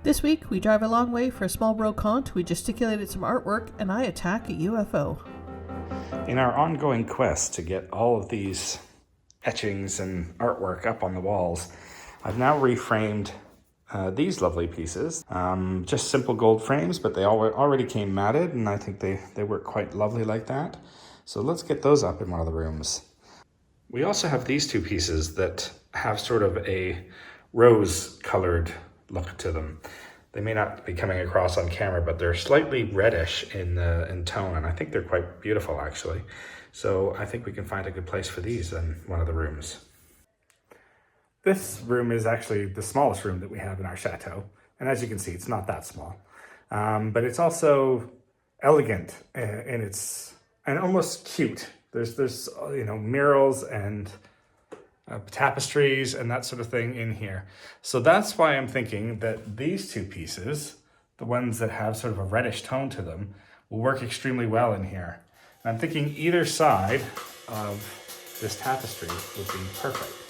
This week, we drive a long way for a small brocante, we gesticulated some artwork, and I attack a UFO. In our ongoing quest to get all of these etchings and artwork up on the walls, I've now reframed these lovely pieces. Just simple gold frames, but they already came matted, and I think they work quite lovely like that. So let's get those up in one of the rooms. We also have these two pieces that have sort of a rose-colored look to them. They may not be coming across on camera, but they're slightly reddish in tone, and I think they're quite beautiful actually. So I think we can find a good place for these in one of the rooms. This room is actually the smallest room that we have in our chateau, and as you can see, it's not that small, but it's also elegant and almost cute. There's murals and tapestries and that sort of thing in here. So that's why I'm thinking that these two pieces, the ones that have sort of a reddish tone to them, will work extremely well in here. And I'm thinking either side of this tapestry would be perfect.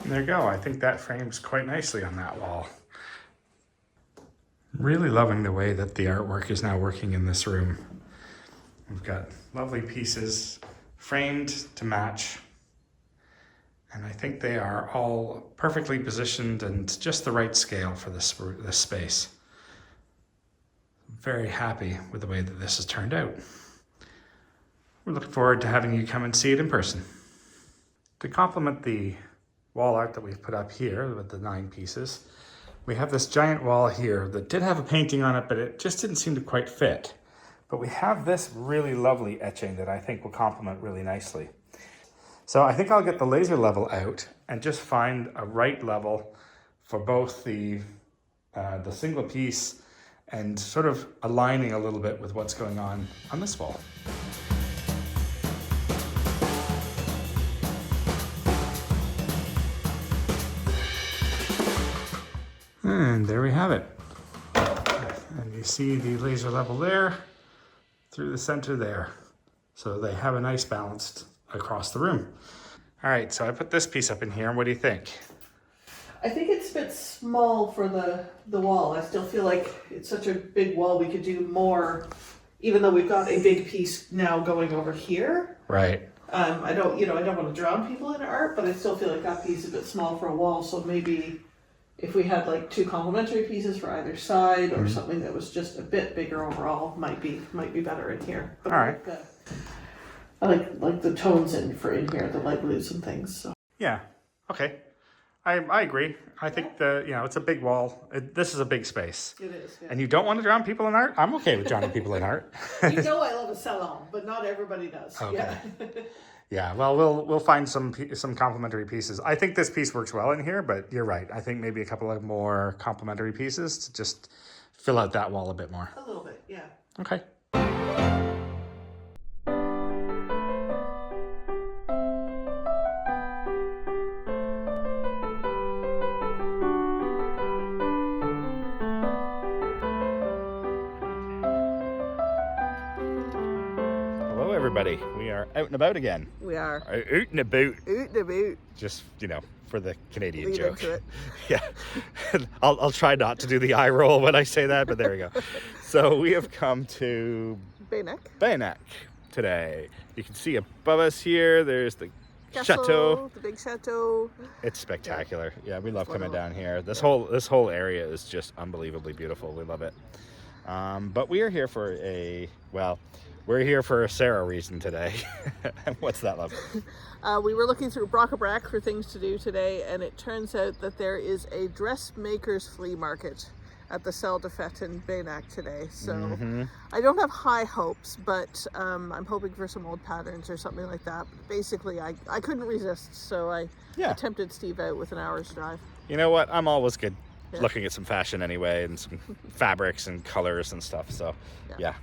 There you go. I think that frames quite nicely on that wall. Really loving the way that the artwork is now working in this room. We've got lovely pieces framed to match. And I think they are all perfectly positioned and just the right scale for this space. Very happy with the way that this has turned out. We're looking forward to having you come and see it in person. To complement the wall art that we've put up here with the 9 pieces, we have this giant wall here that did have a painting on it, but it just didn't seem to quite fit. But we have this really lovely etching that I think will complement really nicely. So I think I'll get the laser level out and just find a right level for both the single piece and sort of aligning a little bit with what's going on this wall. And there we have it. And you see the laser level there through the center there. So they have a nice balance across the room. All right, so I put this piece up in here, and what do you think? I think it's a bit small for the wall. I still feel like it's such a big wall, we could do more, even though we've got a big piece now going over here. Right. I don't want to drown people in art, but I still feel like that piece is a bit small for a wall, so maybe if we had like 2 complementary pieces for either side, or something that was just a bit bigger overall, might be better in here. But all right. I like the tones in here, the light blues and things. So. Yeah. Okay. I agree. I think it's a big wall. This is a big space. It is. Yeah. And you don't want to drown people in art? I'm okay with drowning people in art. I love a salon, but not everybody does. Okay. Yeah. Yeah, well, we'll find some complementary pieces. I think this piece works well in here, but you're right. I think maybe a couple of more complementary pieces to just fill out that wall a bit more. A little bit, yeah. Okay. Everybody, we are out and about again. We are. Out and about. Out and about. Just, for the Canadian Lead joke. Into it. Yeah. I'll try not to do the eye roll when I say that, but there we go. So we have come to Baynac today. You can see above us here, there's the Chateau. The big Chateau. It's spectacular. Yeah, we love coming down here. This whole area is just unbelievably beautiful. We love it. But we are here for we're here for a Sara reason today. What's that, love? We were looking through Brock for things to do today, and it turns out that there is a dressmaker's flea market at the Salle de Fête in Baynac today. So I don't have high hopes, but I'm hoping for some old patterns or something like that. But basically, I couldn't resist, so I attempted Steve out with an hour's drive. You know what? I'm always good looking at some fashion anyway, and some fabrics and colors and stuff. So yeah.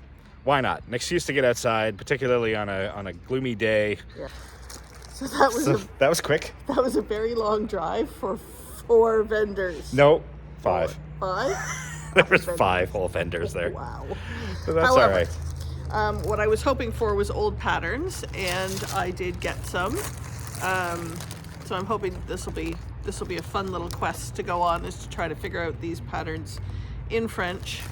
why not? An excuse to get outside, particularly on a gloomy day. Yeah. So that was quick. That was a very long drive for 4 vendors. No, 5. 5? There was 5 whole vendors there. Wow. So that's However, all right. What I was hoping for was old patterns, and I did get some. So I'm hoping this will be a fun little quest to go on, is to try to figure out these patterns in French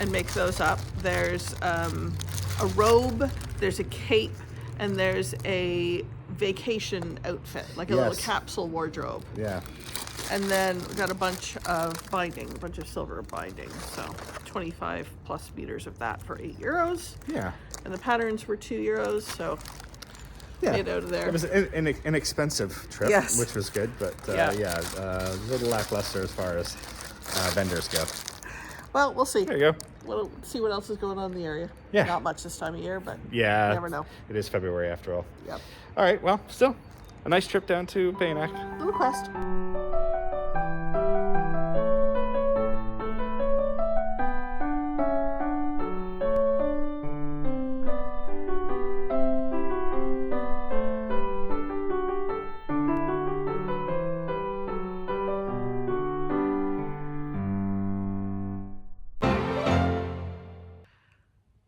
and make those up. There's a robe, there's a cape, and there's a vacation outfit, like a little capsule wardrobe. Yeah. And then we got a bunch of binding, a bunch of silver binding. So 25 plus meters of that for €8. Yeah. And the patterns were €2. So get out of there. It was an inexpensive trip, Yes. which was good, but a little lackluster as far as vendors go. Well, we'll see. There you go. We'll see what else is going on in the area. Yeah. Not much this time of year, but you Yeah. never know. It is February after all. Yep. All right. Well, still a nice trip down to Baynac. Little quest.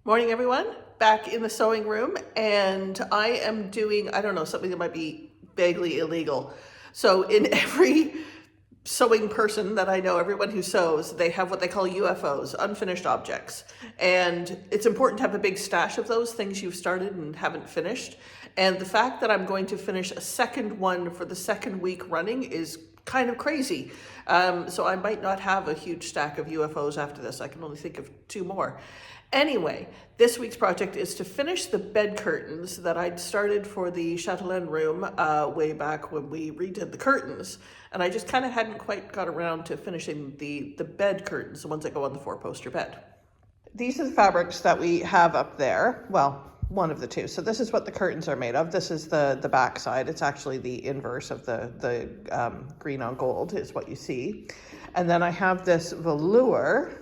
Morning, everyone. Back in the sewing room, and I am doing, I don't know, something that might be vaguely illegal. So in every sewing person that I know, everyone who sews, they have what they call UFOs, unfinished objects. And it's important to have a big stash of those things you've started and haven't finished. And the fact that I'm going to finish a second one for the second week running is kind of crazy. So I might not have a huge stack of UFOs after this. I can only think of 2 more. Anyway, this week's project is to finish the bed curtains that I'd started for the Chateau room way back when we redid the curtains. And I just kind of hadn't quite got around to finishing the bed curtains, the ones that go on the 4-poster bed. These are the fabrics that we have up there. Well, one of the 2. So this is what the curtains are made of. This is the back side. It's actually the inverse of the green on gold is what you see. And then I have this velour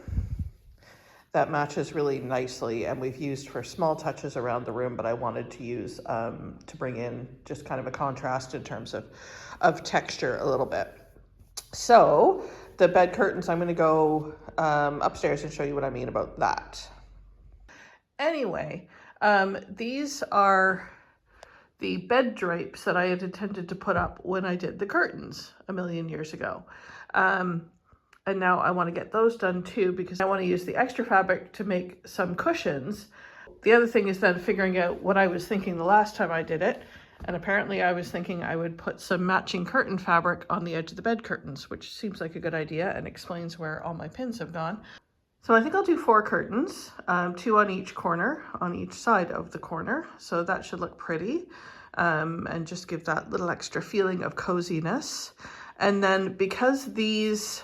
that matches really nicely, and we've used for small touches around the room, but I wanted to use to bring in just kind of a contrast in terms of texture a little bit. So the bed curtains, I'm going to go upstairs and show you what I mean about that. Anyway, these are the bed drapes that I had intended to put up when I did the curtains a million years ago. And now I want to get those done too, because I want to use the extra fabric to make some cushions. The other thing is then figuring out what I was thinking the last time I did it. And apparently I was thinking I would put some matching curtain fabric on the edge of the bed curtains, which seems like a good idea and explains where all my pins have gone. So I think I'll do 4 curtains, 2 on each corner, on each side of the corner. So that should look pretty and just give that little extra feeling of coziness. And then because these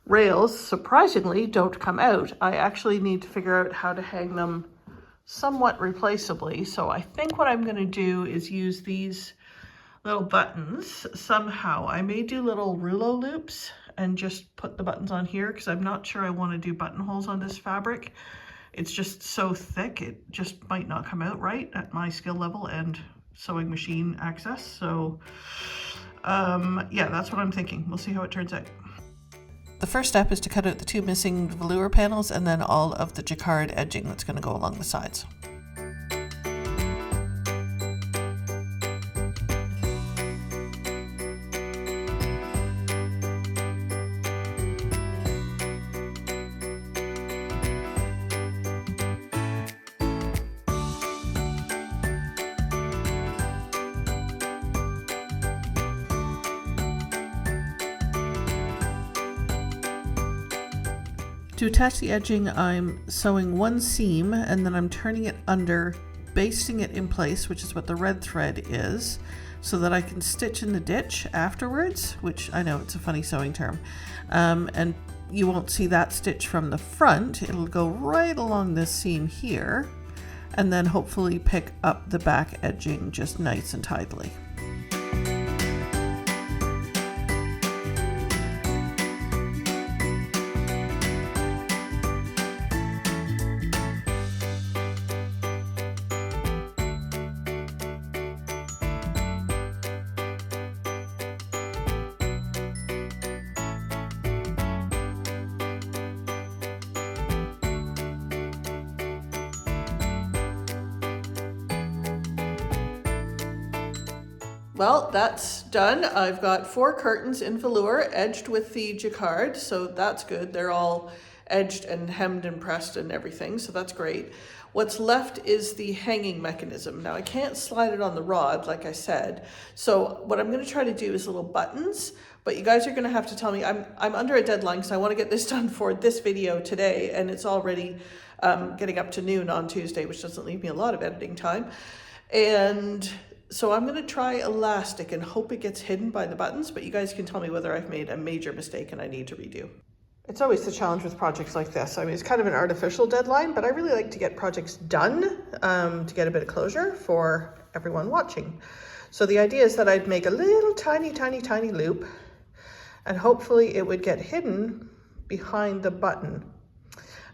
rails surprisingly don't come out, I actually need to figure out how to hang them somewhat replaceably. So I think what I'm going to do is use these little buttons somehow. I may do little rouleau loops and just put the buttons on here, because I'm not sure I want to do buttonholes on this fabric. It's just so thick, it just might not come out right at my skill level and sewing machine access. So yeah, that's what I'm thinking. We'll see how it turns out. The first step is to cut out the 2 missing velour panels and then all of the jacquard edging that's going to go along the sides. To attach the edging, I'm sewing 1 seam and then I'm turning it under, basting it in place, which is what the red thread is, so that I can stitch in the ditch afterwards, which I know it's a funny sewing term. And you won't see that stitch from the front. It'll go right along this seam here, and then hopefully pick up the back edging just nice and tidily. Well, that's done. I've got 4 curtains in velour edged with the jacquard, so that's good. They're all edged and hemmed and pressed and everything, so that's great. What's left is the hanging mechanism. Now I can't slide it on the rod, like I said. So what I'm gonna try to do is little buttons, but you guys are gonna have to tell me, I'm under a deadline, because I wanna get this done for this video today, and it's already getting up to noon on Tuesday, which doesn't leave me a lot of editing time. And so I'm gonna try elastic and hope it gets hidden by the buttons, but you guys can tell me whether I've made a major mistake and I need to redo. It's always the challenge with projects like this. I mean, it's kind of an artificial deadline, but I really like to get projects done to get a bit of closure for everyone watching. So the idea is that I'd make a little tiny loop, and hopefully it would get hidden behind the button.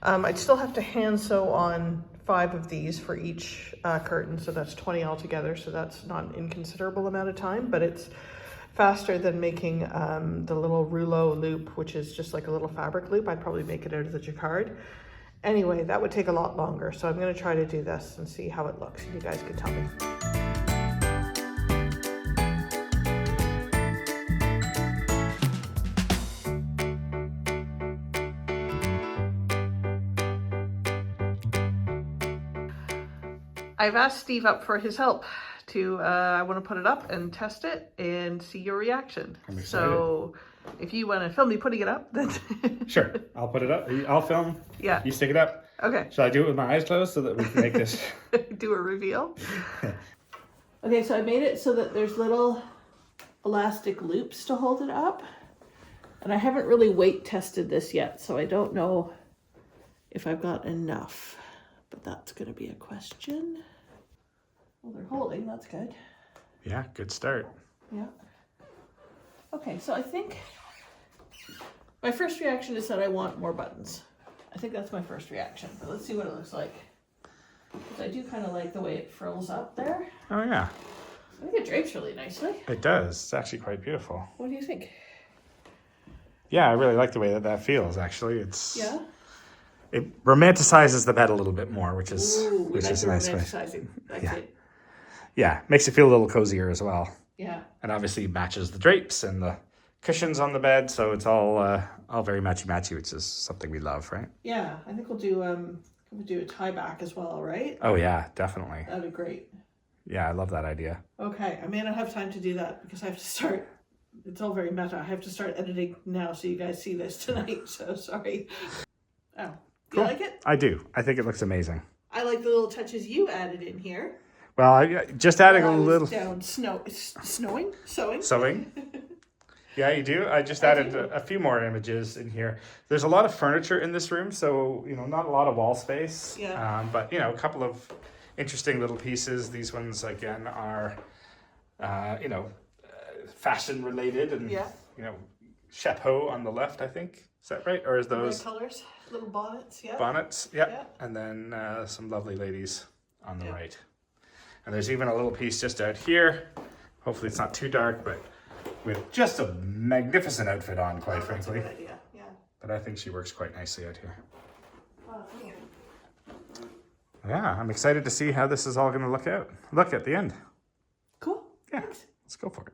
I'd still have to hand sew on 5 of these for each curtain, so that's 20 altogether, so that's not an inconsiderable amount of time, but it's faster than making the little rouleau loop, which is just like a little fabric loop. I'd probably make it out of the jacquard. Anyway, that would take a lot longer, so I'm going to try to do this and see how it looks. You guys can tell me. I've asked Steve up for his help to, I want to put it up and test it and see your reaction. I'm excited. So if you want to film me putting it up, then... Sure, I'll put it up. I'll film. Yeah. You stick it up. Okay. Shall I do it with my eyes closed so that we can make this? Do a reveal. Okay, so I made it so that there's little elastic loops to hold it up. And I haven't really weight tested this yet, so I don't know if I've got enough. But that's going to be a question. Well, they're holding, that's good. Yeah, good start. Yeah. Okay, so I think my first reaction is that I want more buttons. I think that's my first reaction, but let's see what it looks like. Because I do kind of like the way it frills up there. Oh yeah. I think it drapes really nicely. It does. It's actually quite beautiful. What do you think? Yeah, I really like the way that feels, actually. It's... Yeah? It romanticizes the bed a little bit more, which is Ooh, which like is the nice. romanticizing. That's Yeah. it. Yeah, makes it feel a little cozier as well. Yeah. And obviously matches the drapes and the cushions on the bed, so it's all very matchy, which is something we love, right? Yeah, I think we'll do a tie back as well, right? Oh yeah, definitely. That'd be great. Yeah, I love that idea. Okay, I may not have time to do that because I have to start. It's all very meta. I have to start editing now, so you guys see this tonight. So sorry. Oh, do you like it? I do. I think it looks amazing. I like the little touches you added in here. Well, I just adding a little down sewing. sewing. Yeah, you do. I just added a few more images in here. There's a lot of furniture in this room, so not a lot of wall space. Yeah. But a couple of interesting little pieces. These ones again are, fashion related, and Chateau on the left, I think. Is that right? Or is those red colors, little bonnets? Yeah. bonnets? Yeah. And then some lovely ladies on the right. And there's even a little piece just out here. Hopefully it's not too dark, but with just a magnificent outfit on, quite frankly. That's a good idea. Yeah. But I think she works quite nicely out here. Oh, cool. Yeah, I'm excited to see how this is all going to look at the end. Cool. Yeah, Thanks. let's go for it.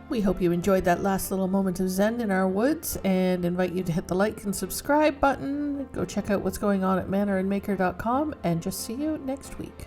We hope you enjoyed that last little moment of zen in our woods and invite you to hit the like and subscribe button. Go check out what's going on at manorandmaker.com and just see you next week.